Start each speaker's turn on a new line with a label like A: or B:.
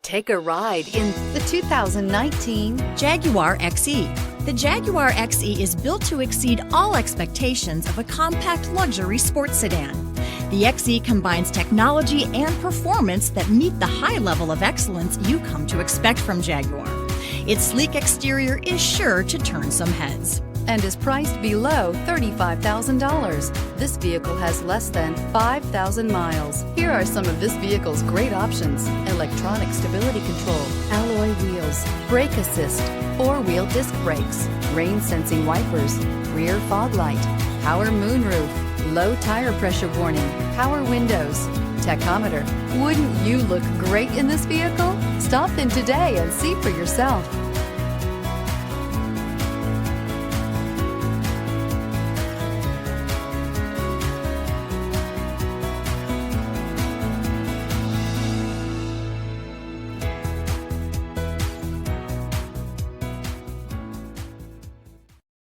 A: Take a ride in the 2019
B: Jaguar XE. The Jaguar XE is built to exceed all expectations of a compact luxury sports sedan. The XE combines technology and performance that meet the high level of excellence you come to expect from Jaguar. Its sleek exterior is sure to turn some heads
A: and is priced below $35,000. This vehicle has less than 5,000 miles. Here are some of this vehicle's great options: electronic stability control, alloy wheels, brake assist, four-wheel disc brakes, rain sensing wipers, rear fog light, power moonroof, low tire pressure warning, power windows, tachometer. Wouldn't you look great in this vehicle? Stop in today and see for yourself.